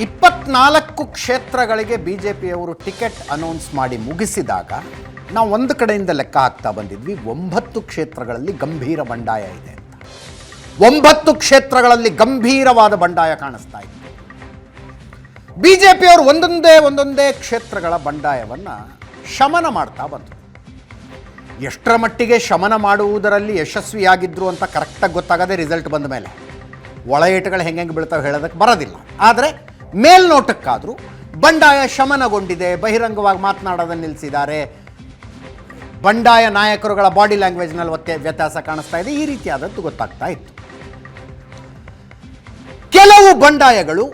24 ಕ್ಷೇತ್ರಗಳಿಗೆ ಬಿಜೆಪಿಯವರು ticket announce ಮಾಡಿ ಮುಗಿಸಿದಾಗ ನಾವು ಒಂದು ಕಡೆಯಿಂದ ಲೆಕ್ಕ ಹಾಕ್ತಾ ಬಂದಿದ್ವಿ 9 ಕ್ಷೇತ್ರಗಳಲ್ಲಿ ಗಂಭೀರ ಬಂಡಾಯ ಇದೆ ಅಂತ. 9 ಕ್ಷೇತ್ರಗಳಲ್ಲಿ ಗಂಭೀರವಾದ ಬಂಡಾಯ ಕಾಣಿಸ್ತಾ ಇತ್ತು. ಬಿಜೆಪಿಯವರು ಒಂದೊಂದೇ ಕ್ಷೇತ್ರಗಳ ಬಂಡಾಯವನ್ನು ಶಮನ ಮಾಡ್ತಾ ಬಂದರು. ಎಷ್ಟರ ಮಟ್ಟಿಗೆ ಶಮನ ಮಾಡುವುದರಲ್ಲಿ ಯಶಸ್ವಿಯಾಗಿದ್ದರು ಅಂತ ಕರೆಕ್ಟಾಗಿ ಗೊತ್ತಾಗದೆ ರಿಸಲ್ಟ್ ಬಂದ ಮೇಲೆ ಒಳ ಏಟುಗಳು ಹೆಂಗೆ ಬೀಳ್ತಾವೆ ಹೇಳೋದಕ್ಕೆ ಬರೋದಿಲ್ಲ. ಆದರೆ ಮೇಲ್ನೋಟಕ್ಕಾದರೂ ಬಂಡಾಯ ಶಮನಗೊಂಡಿದೆ, ಬಹಿರಂಗವಾಗಿ ಮಾತನಾಡೋದನ್ನು ನಿಲ್ಲಿಸಿದ್ದಾರೆ, ಬಂಡಾಯ ನಾಯಕರುಗಳ ಬಾಡಿ ಲ್ಯಾಂಗ್ವೇಜ್ನಲ್ಲಿ ವ್ಯತ್ಯಾಸ ಕಾಣಿಸ್ತಾ ಇದೆ, ಈ ರೀತಿಯಾದದ್ದು ಗೊತ್ತಾಗ್ತಾ ಇತ್ತು. ಕೆಲವು ಬಂಡಾಯಗಳು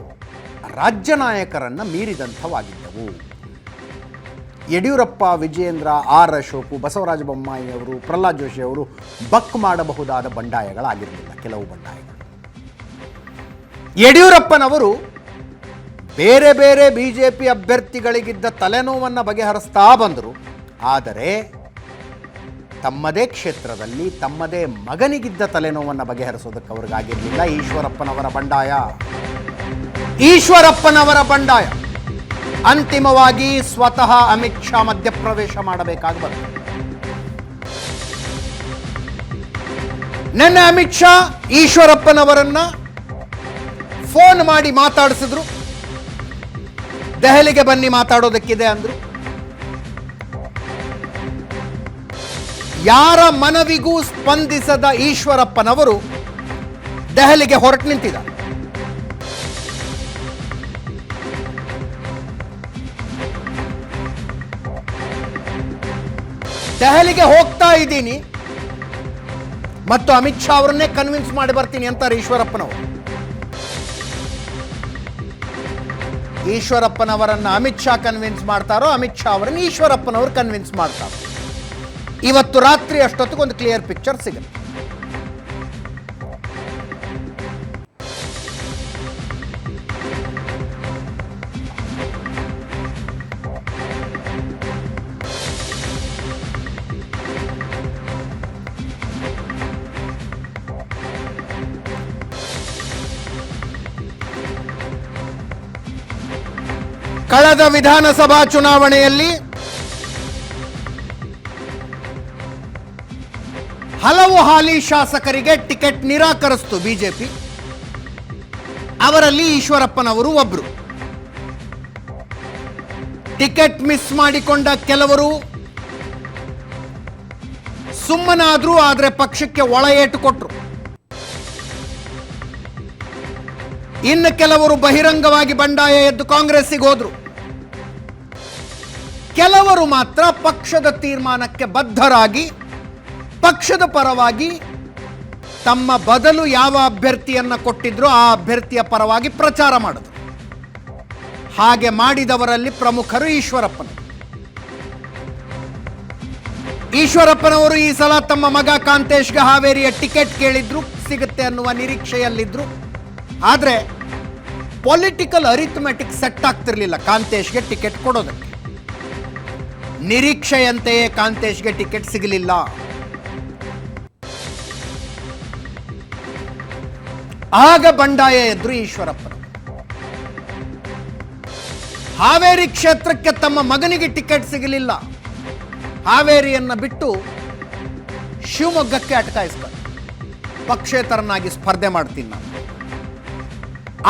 ರಾಜ್ಯ ನಾಯಕರನ್ನು ಮೀರಿದಂಥವಾಗಿದ್ದವು. ಯಡಿಯೂರಪ್ಪ, ವಿಜಯೇಂದ್ರ, ಆರ್ ಅಶೋಕ್, ಬಸವರಾಜ ಬೊಮ್ಮಾಯಿ ಅವರು, ಪ್ರಹ್ಲಾದ್ ಜೋಶಿ ಅವರು ಬಕ್ ಮಾಡಬಹುದಾದ ಬಂಡಾಯಗಳಾಗಿರಲಿಲ್ಲ. ಕೆಲವು ಬಂಡಾಯಗಳು ಯಡಿಯೂರಪ್ಪನವರು ಬೇರೆ ಬೇರೆ ಬಿಜೆಪಿ ಅಭ್ಯರ್ಥಿಗಳಿಗಿದ್ದ ತಲೆನೋವನ್ನು ಬಗೆಹರಿಸ್ತಾ ಬಂದರು. ಆದರೆ ತಮ್ಮದೇ ಕ್ಷೇತ್ರದಲ್ಲಿ ತಮ್ಮದೇ ಮಗನಿಗಿದ್ದ ತಲೆನೋವನ್ನು ಬಗೆಹರಿಸೋದಕ್ಕೆ ಅವ್ರಿಗಾಗಿರಲಿಲ್ಲ. ಈಶ್ವರಪ್ಪನವರ ಬಂಡಾಯ ಅಂತಿಮವಾಗಿ ಸ್ವತಃ ಅಮಿತ್ ಶಾ ಮಧ್ಯಪ್ರವೇಶ ಮಾಡಬೇಕಾಗಿ ಬಂತು. ನಿನ್ನೆ ಅಮಿತ್ ಶಾ ಈಶ್ವರಪ್ಪನವರನ್ನ ಫೋನ್ ಮಾಡಿ ಮಾತಾಡಿಸಿದ್ರು. ದೆಹಲಿಗೆ ಬನ್ನಿ ಮಾತಾಡೋದಕ್ಕಿದೆ ಅಂದ್ರು. ಯಾರ ಮನವಿಗೂ ಸ್ಪಂದಿಸದ ಈಶ್ವರಪ್ಪನವರು ದೆಹಲಿಗೆ ಹೊರಟು ನಿಂತಿದ್ದಾರೆ. ದೆಹಲಿಗೆ ಹೋಗ್ತಾ ಇದ್ದೀನಿ ಮತ್ತು ಅಮಿತ್ ಶಾ ಅವರನ್ನೇ ಕನ್ವಿನ್ಸ್ ಮಾಡಿ ಬರ್ತೀನಿ ಅಂತಾರೆ ಈಶ್ವರಪ್ಪನವರು. ಈಶ್ವರಪ್ಪನವರನ್ನು ಅಮಿತ್ ಶಾ ಕನ್ವಿನ್ಸ್ ಮಾಡ್ತಾರೋ, ಅಮಿತ್ ಶಾ ಅವರನ್ನು ಈಶ್ವರಪ್ಪನವರು ಕನ್ವಿನ್ಸ್ ಮಾಡ್ತಾರೋ, ಇವತ್ತು ರಾತ್ರಿ ಅಷ್ಟೊತ್ತಿಗೆ ಒಂದು ಕ್ಲಿಯರ್ ಪಿಕ್ಚರ್ ಸಿಗುತ್ತೆ. ಕಳೆದ ವಿಧಾನಸಭಾ ಚುನಾವಣೆಯಲ್ಲಿ ಹಲವು ಹಾಲಿ ಶಾಸಕರಿಗೆ ಟಿಕೆಟ್ ನಿರಾಕರಿಸಿತು ಬಿಜೆಪಿ. ಅವರಲ್ಲಿ ಈಶ್ವರಪ್ಪನವರು ಒಬ್ಬರು. ಟಿಕೆಟ್ ಮಿಸ್ ಮಾಡಿಕೊಂಡ ಕೆಲವರು ಸುಮ್ಮನಾದ್ರು, ಆದರೆ ಪಕ್ಷಕ್ಕೆ ಒಳ ಏಟು ಕೊಟ್ಟರು. ಇನ್ನು ಕೆಲವರು ಬಹಿರಂಗವಾಗಿ ಬಂಡಾಯ ಎದ್ದು ಕಾಂಗ್ರೆಸ್ಸಿಗೆ ಹೋದ್ರು. ಕೆಲವರು ಮಾತ್ರ ಪಕ್ಷದ ತೀರ್ಮಾನಕ್ಕೆ ಬದ್ಧರಾಗಿ ಪಕ್ಷದ ಪರವಾಗಿ ತಮ್ಮ ಬದಲು ಯಾವ ಅಭ್ಯರ್ಥಿಯನ್ನ ಕೊಟ್ಟಿದ್ರು ಆ ಅಭ್ಯರ್ಥಿಯ ಪರವಾಗಿ ಪ್ರಚಾರ ಮಾಡಿದ್ರು. ಹಾಗೆ ಮಾಡಿದವರಲ್ಲಿ ಪ್ರಮುಖರು ಈಶ್ವರಪ್ಪನವರು ಈ ಸಲ ತಮ್ಮ ಮಗ ಕಾಂತೇಶ್ಗೆ ಹಾವೇರಿಯ ಟಿಕೆಟ್ ಕೇಳಿದ್ರು, ಸಿಗುತ್ತೆ ಅನ್ನುವ ನಿರೀಕ್ಷೆಯಲ್ಲಿದ್ರು. ಆದರೆ ಪೊಲಿಟಿಕಲ್ ಅರಿಥಮೆಟಿಕ್ ಸೆಟ್ ಆಗ್ತಿರ್ಲಿಲ್ಲ ಕಾಂತೇಶ್ಗೆ ಟಿಕೆಟ್ ಕೊಡೋದಕ್ಕೆ. ನಿರೀಕ್ಷೆಯಂತೆಯೇ ಕಾಂತೇಶ್ಗೆ ಟಿಕೆಟ್ ಸಿಗಲಿಲ್ಲ. ಆಗ ಬಂಡಾಯ ಎದ್ರು ಈಶ್ವರಪ್ಪನ. ಹಾವೇರಿ ಕ್ಷೇತ್ರಕ್ಕೆ ತಮ್ಮ ಮಗನಿಗೆ ಟಿಕೆಟ್ ಸಿಗಲಿಲ್ಲ. ಹಾವೇರಿಯನ್ನ ಬಿಟ್ಟು ಶಿವಮೊಗ್ಗಕ್ಕೆ ಅಟಕಾಯಿಸ್ತಾರೆ. ಪಕ್ಷೇತರನಾಗಿ ಸ್ಪರ್ಧೆ ಮಾಡ್ತೀನಿ ನಾನು.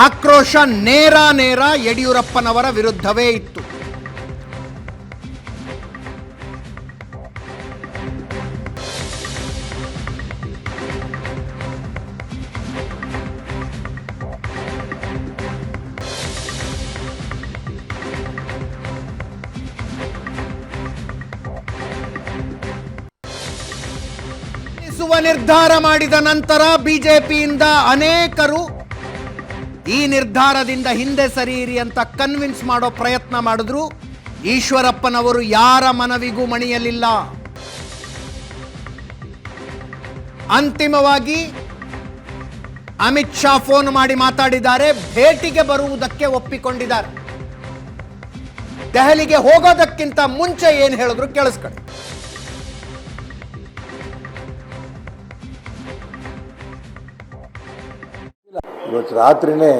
ಆಕ್ರೋಶ ನೇರ ಯಡಿಯೂರಪ್ಪನವರ ವಿರುದ್ಧವೇ ಇತ್ತು. ನಿರ್ಧಾರ ಮಾಡಿದ ನಂತರ ಬಿಜೆಪಿಯಿಂದ ಅನೇಕರು ಈ ನಿರ್ಧಾರದಿಂದ ಹಿಂದೆ ಸರಿಯಿರಿ ಅಂತ ಕನ್ವಿನ್ಸ್ ಮಾಡೋ ಪ್ರಯತ್ನ ಮಾಡಿದ್ರು. ಈಶ್ವರಪ್ಪನವರು ಯಾರ ಮನವಿಗೂ ಮಣಿಯಲಿಲ್ಲ. ಅಂತಿಮವಾಗಿ ಅಮಿತ್ ಶಾ ಫೋನ್ ಮಾಡಿ ಮಾತಾಡಿದ್ದಾರೆ, ಭೇಟಿಗೆ ಬರುವುದಕ್ಕೆ ಒಪ್ಪಿಕೊಂಡಿದ್ದಾರೆ. ದೆಹಲಿಗೆ ಹೋಗೋದಕ್ಕಿಂತ ಮುಂಚೆ ಏನು ಹೇಳಿದ್ರು ಕೇಳಿಸ್ಕೊಳ್ಳಿ. ಇವತ್ತು ರಾತ್ರಿನೇ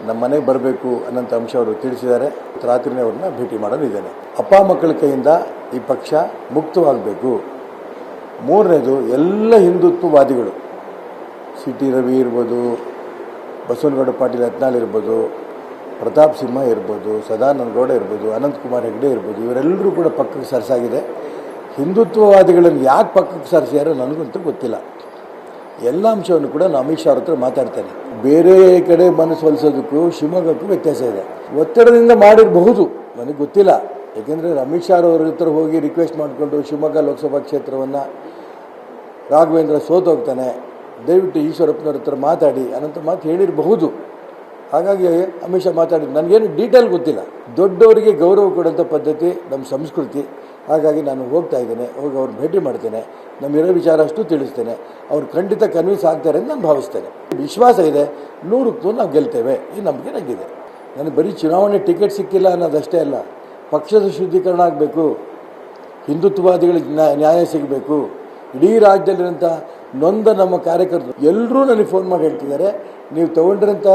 ನಮ್ಮ ಮನೆಗೆ ಬರಬೇಕು ಅನ್ನೋಂಥ ಅಂಶ ಅವರು ತಿಳಿಸಿದ್ದಾರೆ. ರಾತ್ರಿನೇ ಅವ್ರನ್ನ ಭೇಟಿ ಮಾಡಲಿದ್ದೇನೆ. ಅಪ್ಪ ಮಕ್ಕಳ ಕೈಯಿಂದ ಈ ಪಕ್ಷ ಮುಕ್ತವಾಗಬೇಕು. ಮೂರನೇದು, ಎಲ್ಲ ಹಿಂದುತ್ವವಾದಿಗಳು, ಸಿ ಟಿ ರವಿ ಇರ್ಬೋದು, ಬಸವನಗೌಡ ಪಾಟೀಲ್ ಯತ್ನಾಳ್ ಇರ್ಬೋದು, ಪ್ರತಾಪ್ ಸಿಂಹ ಇರ್ಬೋದು, ಸದಾನಂದ ಗೌಡ ಇರ್ಬೋದು, ಅನಂತಕುಮಾರ್ ಹೆಗಡೆ ಇರ್ಬೋದು, ಇವರೆಲ್ಲರೂ ಕೂಡ ಪಕ್ಕಕ್ಕೆ ಸರಿಸಾಗಿದೆ. ಹಿಂದುತ್ವವಾದಿಗಳನ್ನು ಯಾಕೆ ಪಕ್ಕಕ್ಕೆ ಸರಿಸ್ಯಾರೋ ನನಗಂತೂ ಗೊತ್ತಿಲ್ಲ. ಎಲ್ಲ ಅಂಶವನ್ನು ಕೂಡ ನಾನು ಅಮಿತ್ ಶಾ ಅವ್ರ ಹತ್ರ ಮಾತಾಡ್ತೇನೆ. ಬೇರೆ ಕಡೆ ಮನಸ್ಸು ಹೊಲಿಸೋದಕ್ಕೂ ಶಿವಮೊಗ್ಗಕ್ಕೂ ವ್ಯತ್ಯಾಸ ಇದೆ. ಒತ್ತಡದಿಂದ ಮಾಡಿರಬಹುದು, ನನಗೆ ಗೊತ್ತಿಲ್ಲ. ಯಾಕೆಂದರೆ ಅಮಿತ್ ಶಾ ಅವ್ರ ಹತ್ರ ಹೋಗಿ ರಿಕ್ವೆಸ್ಟ್ ಮಾಡಿಕೊಂಡು ಶಿವಮೊಗ್ಗ ಲೋಕಸಭಾ ಕ್ಷೇತ್ರವನ್ನು ರಾಘವೇಂದ್ರ ಸೋತೋಗ್ತಾನೆ, ದಯವಿಟ್ಟು ಈಶ್ವರಪ್ಪನವ್ರ ಹತ್ರ ಮಾತಾಡಿ ಅನ್ನೋಂಥ ಮಾತು ಹೇಳಿರಬಹುದು. ಹಾಗಾಗಿ ಅಮಿತ್ ಶಾ ಮಾತಾಡಿದ್ದು ನನಗೇನು ಡೀಟೇಲ್ ಗೊತ್ತಿಲ್ಲ. ದೊಡ್ಡವರಿಗೆ ಗೌರವ ಕೊಡೋಂಥ ಪದ್ಧತಿ ನಮ್ಮ ಸಂಸ್ಕೃತಿ. ಹಾಗಾಗಿ ನಾನು ಹೋಗ್ತಾ ಇದ್ದೇನೆ, ಹೋಗಿ ಅವ್ರು ಭೇಟಿ ಮಾಡ್ತೇನೆ, ನಮ್ಮಿರೋ ವಿಚಾರ ಅಷ್ಟು ತಿಳಿಸ್ತೇನೆ. ಅವ್ರು ಖಂಡಿತ ಕನ್ವಿನ್ಸ್ ಆಗ್ತಾರೆ ಅಂತ ನಾನು ಭಾವಿಸ್ತೇನೆ. ವಿಶ್ವಾಸ ಇದೆ, 100ಕ್ಕೂ ನಾವು ಗೆಲ್ತೇವೆ, ಈ ನಂಬಿಕೆ ನನಗಿದೆ. ನನಗೆ ಬರೀ ಚುನಾವಣೆ ಟಿಕೆಟ್ ಸಿಕ್ಕಿಲ್ಲ ಅನ್ನೋದಷ್ಟೇ ಅಲ್ಲ, ಪಕ್ಷದ ಶುದ್ಧೀಕರಣ ಆಗಬೇಕು, ಹಿಂದುತ್ವವಾದಿಗಳಿಗೆ ನ್ಯಾಯ ಸಿಗಬೇಕು. ಇಡೀ ರಾಜ್ಯದಲ್ಲಿರೋಂಥ ನೊಂದ ನಮ್ಮ ಕಾರ್ಯಕರ್ತರು ಎಲ್ಲರೂ ನನಗೆ ಫೋನ್ ಮಾಡಿ ಹೇಳ್ತಿದ್ದಾರೆ, ನೀವು ತೊಗೊಂಡಿರೋಂಥ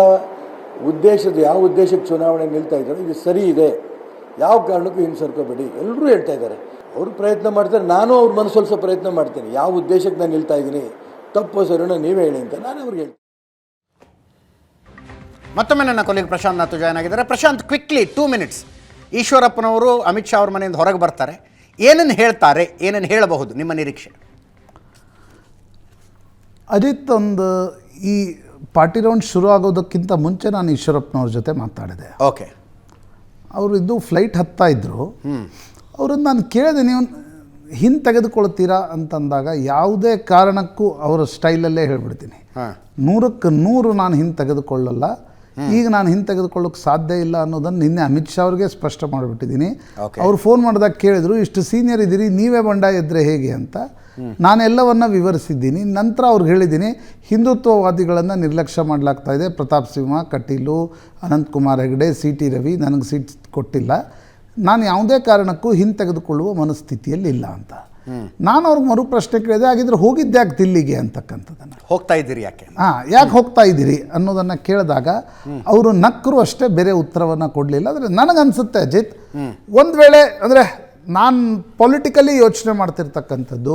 ಯಾವ ಉದ್ದೇಶಕ್ಕೆ ಚುನಾವಣೆ ನಿಲ್ತಾ ಇದ್ದಾರೆ ಇದು ಸರಿ ಇದೆ, ಯಾವ ಕಾರಣಕ್ಕೂ ಹಿಂಸರ್ಕೋಬೇಡಿ ಎಲ್ಲರೂ ಹೇಳ್ತಾ ಇದ್ದಾರೆ. ಅವರು ಪ್ರಯತ್ನ ಮಾಡ್ತಾರೆ, ನಾನು ಅವ್ರ ಮನಸ್ಸೊಲಿಸೋ ಪ್ರಯತ್ನ ಮಾಡ್ತೇನೆ. ಯಾವ ಉದ್ದೇಶಕ್ಕೆ ನಾನು ನಿಲ್ತಾ ಇದ್ದೀನಿ, ತಪ್ಪು ಸರಿನೋ ನೀವೇ ಹೇಳಿ ಅಂತ ನಾನು ಅವ್ರಿಗೆ ಹೇಳ್ತೀನಿ. ಮತ್ತೊಮ್ಮೆ ನನ್ನ ಕೊಲಿಗೆ ಪ್ರಶಾಂತ್ ನಾಥ್ ಜಾಯ್ನ್ ಆಗಿದ್ದಾರೆ. Prashanth, quickly 2 minutes. ಈಶ್ವರಪ್ಪನವರು ಅಮಿತ್ ಶಾ ಅವ್ರ ಮನೆಯಿಂದ ಹೊರಗೆ ಬರ್ತಾರೆ, ಏನನ್ನು ಹೇಳ್ತಾರೆ, ಏನನ್ನು ಹೇಳಬಹುದು ನಿಮ್ಮ ನಿರೀಕ್ಷೆ? ಅಜಿತ್, ಒಂದು ಈ ಪಾರ್ಟಿ ರೌಂಡ್ ಶುರು ಆಗೋದಕ್ಕಿಂತ ಮುಂಚೆ ನಾನು ಈಶ್ವರಪ್ಪನವ್ರ ಜೊತೆ ಮಾತಾಡಿದೆ. ಓಕೆ. ಅವರು ಇದು ಫ್ಲೈಟ್ ಹತ್ತಾ ಇದ್ದರು. ಅವ್ರನ್ನ ನಾನು ಕೇಳಿದೆ, ನೀವು ಹಿಂದೆ ತೆಗೆದುಕೊಳ್ತೀರಾ ಅಂತಂದಾಗ ಯಾವುದೇ ಕಾರಣಕ್ಕೂ ಅವರ ಸ್ಟೈಲಲ್ಲೇ ಹೇಳ್ಬಿಡ್ತೀನಿ, 100ಕ್ಕೆ 100 ನಾನು ಹಿಂದೆ ತೆಗೆದುಕೊಳ್ಳಲ್ಲ. ಈಗ ನಾನು ಹಿಂದೆ ತೆಗೆದುಕೊಳ್ಳೋಕೆ ಸಾಧ್ಯ ಇಲ್ಲ ಅನ್ನೋದನ್ನು ನಿನ್ನೆ ಅಮಿತ್ ಶಾ ಅವ್ರಿಗೆ ಸ್ಪಷ್ಟ ಮಾಡಿಬಿಟ್ಟಿದ್ದೀನಿ. ಅವ್ರು ಫೋನ್ ಮಾಡಿದಾಗ ಕೇಳಿದ್ರು, ಇಷ್ಟು ಸೀನಿಯರ್ ಇದ್ದೀರಿ, ನೀವೇ ಬಂಡಾಯ ಇದ್ದರೆ ಹೇಗೆ ಅಂತ. ನಾನೆಲ್ಲವನ್ನು ವಿವರಿಸಿದ್ದೀನಿ. ನಂತರ ಅವ್ರಿಗೆ ಹೇಳಿದ್ದೀನಿ, ಹಿಂದುತ್ವವಾದಿಗಳನ್ನು ನಿರ್ಲಕ್ಷ್ಯ ಮಾಡಲಾಗ್ತಾ ಇದೆ. ಪ್ರತಾಪ್ ಸಿಂಹ, ಕಟೀಲು, ಅನಂತಕುಮಾರ್ ಹೆಗಡೆ, ಸಿ ಟಿ ರವಿ ನನಗೆ ಸೀಟ್ ಕೊಟ್ಟಿಲ್ಲ. ನಾನು ಯಾವುದೇ ಕಾರಣಕ್ಕೂ ಹಿಂದೆ ತೆಗೆದುಕೊಳ್ಳುವ ಮನಸ್ಥಿತಿಯಲ್ಲಿ ಇಲ್ಲ ಅಂತ. ನಾನು ಅವ್ರಿಗೆ ಮರು ಪ್ರಶ್ನೆ ಕೇಳಿದೆ, ಹಾಗಿದ್ರೆ ಹೋಗಿದ್ದೆ ಯಾಕೆ ದಿಲ್ಲಿಗೆ ಅಂತಕ್ಕಂಥದ್ದನ್ನು. ಹೋಗ್ತಾ ಇದ್ದೀರಿ ಯಾಕೆ? ಯಾಕೆ ಹೋಗ್ತಾ ಇದ್ದೀರಿ ಅನ್ನೋದನ್ನು ಕೇಳಿದಾಗ ಅವರು ನಕ್ಕರು ಅಷ್ಟೇ, ಬೇರೆ ಉತ್ತರವನ್ನು ಕೊಡಲಿಲ್ಲ. ಆದರೆ ನನಗನ್ಸುತ್ತೆ ಅಜಿತ್, ಒಂದು ವೇಳೆ ಅಂದರೆ ನಾನು ಪೊಲಿಟಿಕಲಿ ಯೋಚನೆ ಮಾಡ್ತಿರ್ತಕ್ಕಂಥದ್ದು,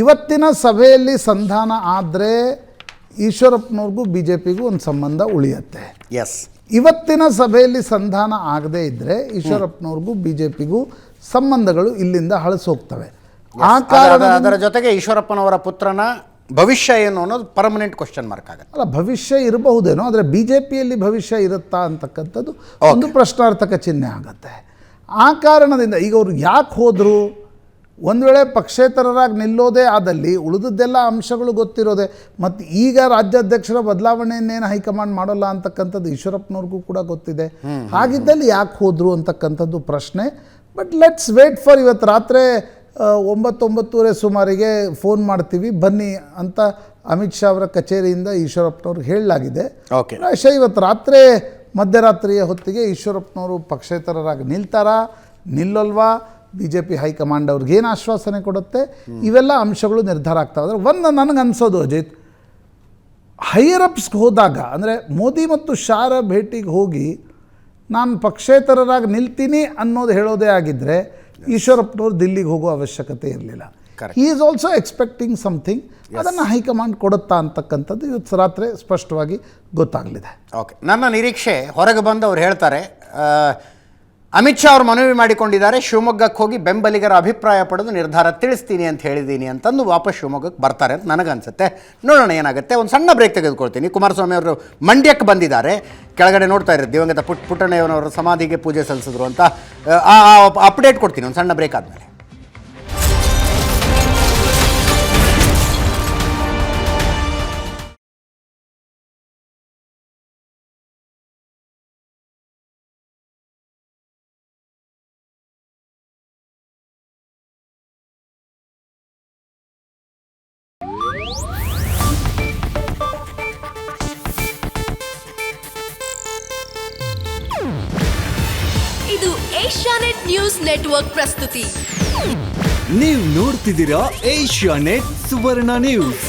ಇವತ್ತಿನ ಸಭೆಯಲ್ಲಿ ಸಂಧಾನ ಆದರೆ ಈಶ್ವರಪ್ಪನವ್ರಿಗೂ ಬಿ ಜೆ ಪಿಗೂ ಒಂದು ಸಂಬಂಧ ಉಳಿಯುತ್ತೆ. ಎಸ್. ಇವತ್ತಿನ ಸಭೆಯಲ್ಲಿ ಸಂಧಾನ ಆಗದೇ ಇದ್ದರೆ ಈಶ್ವರಪ್ಪನವ್ರಿಗೂ ಬಿ ಜೆ ಪಿಗೂ ಸಂಬಂಧಗಳು ಇಲ್ಲಿಂದ ಹಳಸೋಗ್ತವೆ. ಆ ಕಾರಣ ಅದರ ಜೊತೆಗೆ ಈಶ್ವರಪ್ಪನವರ ಪುತ್ರನ ಭವಿಷ್ಯ ಏನು ಅನ್ನೋದು ಪರ್ಮನೆಂಟ್ ಕ್ವಶನ್ ಮಾರ್ಕ್ ಆಗುತ್ತೆ. ಅಲ್ಲ, ಭವಿಷ್ಯ ಇರಬಹುದೇನೋ, ಆದರೆ ಬಿ ಜೆ ಪಿಯಲ್ಲಿ ಭವಿಷ್ಯ ಇರುತ್ತಾ ಅಂತಕ್ಕಂಥದ್ದು ಒಂದು ಪ್ರಶ್ನಾರ್ಥಕ ಚಿಹ್ನೆ ಆಗುತ್ತೆ. ಆ ಕಾರಣದಿಂದ ಈಗ ಅವರು ಯಾಕೆ ಹೋದರು, ಒಂದು ವೇಳೆ ಪಕ್ಷೇತರರಾಗಿ ನಿಲ್ಲೋದೇ ಆದಲ್ಲಿ ಉಳಿದದ್ದೆಲ್ಲ ಅಂಶಗಳು ಗೊತ್ತಿರೋದೆ. ಮತ್ತು ಈಗ ರಾಜ್ಯಾಧ್ಯಕ್ಷರ ಬದಲಾವಣೆಯನ್ನೇನು ಹೈಕಮಾಂಡ್ ಮಾಡೋಲ್ಲ ಅಂತಕ್ಕಂಥದ್ದು ಈಶ್ವರಪ್ಪನವ್ರಿಗೂ ಕೂಡ ಗೊತ್ತಿದೆ. ಹಾಗಿದ್ದಲ್ಲಿ ಯಾಕೆ ಹೋದರು ಅಂತಕ್ಕಂಥದ್ದು ಪ್ರಶ್ನೆ. ಬಟ್ ಲೆಟ್ಸ್ ವೇಟ್ ಫಾರ್ ಇವತ್ತು ರಾತ್ರಿ 9-9:30 ಸುಮಾರಿಗೆ ಫೋನ್ ಮಾಡ್ತೀವಿ ಬನ್ನಿ ಅಂತ ಅಮಿತ್ ಶಾ ಅವರ ಕಚೇರಿಯಿಂದ ಈಶ್ವರಪ್ಪನವ್ರಿಗೆ ಹೇಳಲಾಗಿದೆ. ಪ್ರಾಯಶಃ ಇವತ್ತು ರಾತ್ರಿ ಮಧ್ಯರಾತ್ರಿಯ ಹೊತ್ತಿಗೆ ಈಶ್ವರಪ್ಪನವರು ಪಕ್ಷೇತರರಾಗಿ ನಿಲ್ತಾರಾ, ನಿಲ್ಲಲ್ವಾ, ಬಿ ಜೆ ಪಿ ಹೈಕಮಾಂಡ್ ಅವ್ರಿಗೇನು ಆಶ್ವಾಸನೆ ಕೊಡುತ್ತೆ, ಇವೆಲ್ಲ ಅಂಶಗಳು ನಿರ್ಧಾರ ಆಗ್ತಾವೆ. ಅಂದರೆ ಒಂದು ನನಗನ್ಸೋದು ಅಜಿತ್, ಹೈಯರ್ ಅಪ್ಸ್ಗೆ ಹೋದಾಗ ಅಂದರೆ ಮೋದಿ ಮತ್ತು ಶಾರ ಭೇಟಿಗೆ ಹೋಗಿ ನಾನು ಪಕ್ಷೇತರರಾಗಿ ನಿಲ್ತೀನಿ ಅನ್ನೋದು ಹೇಳೋದೇ ಆಗಿದ್ದರೆ ಈಶ್ವರಪ್ಪನವ್ರು ದಿಲ್ಲಿಗೆ ಹೋಗೋ ಅವಶ್ಯಕತೆ ಇರಲಿಲ್ಲ. He is also expecting something. ಅದನ್ನು ಹೈಕಮಾಂಡ್ ಕೊಡುತ್ತಾ ಅಂತಕ್ಕಂಥದ್ದು ಇವತ್ತು ರಾತ್ರಿ ಸ್ಪಷ್ಟವಾಗಿ ಗೊತ್ತಾಗಲಿದೆ. ಓಕೆ. ನನ್ನ ನಿರೀಕ್ಷೆ, ಹೊರಗೆ ಬಂದು ಅವ್ರು ಹೇಳ್ತಾರೆ, ಅಮಿತ್ ಶಾ ಅವರು ಮನವಿ ಮಾಡಿಕೊಂಡಿದ್ದಾರೆ, ಶಿವಮೊಗ್ಗಕ್ಕೆ ಹೋಗಿ ಬೆಂಬಲಿಗರ ಅಭಿಪ್ರಾಯ ಪಡೆದು ನಿರ್ಧಾರ ತಿಳಿಸ್ತೀನಿ ಅಂತ ಹೇಳಿದ್ದೀನಿ ಅಂತಂದು ವಾಪಸ್ ಶಿವಮೊಗ್ಗಕ್ಕೆ ಬರ್ತಾರೆ ಅಂತ ನನಗನ್ಸುತ್ತೆ. ನೋಡೋಣ ಏನಾಗುತ್ತೆ. ಒಂದು ಸಣ್ಣ ಬ್ರೇಕ್ ತೆಗೆದುಕೊಳ್ತೀನಿ. ಕುಮಾರಸ್ವಾಮಿ ಅವರು ಮಂಡ್ಯಕ್ಕೆ ಬಂದಿದ್ದಾರೆ. ಕೆಳಗಡೆ ನೋಡ್ತಾ ಇದ್ದಾರೆ, ದಿವಂಗತ ಪುಟ್ಟಣ್ಣಯ್ಯನವರ ಸಮಾಧಿಗೆ ಪೂಜೆ ಸಲ್ಲಿಸಿದ್ರು ಅಂತ ಅಪ್ಡೇಟ್ ಕೊಡ್ತೀನಿ ಒಂದು ಸಣ್ಣ ಬ್ರೇಕ್ ಆದಮೇಲೆ. ಇದು ಏಷ್ಯಾನೆಟ್ ನ್ಯೂಸ್ ನೆಟ್ವರ್ಕ್ ಪ್ರಸ್ತುತಿ. ನೀವು ನೋಡ್ತಿದ್ದೀರಾ ಏಷ್ಯಾನೆಟ್ ಸುವರ್ಣ ನ್ಯೂಸ್.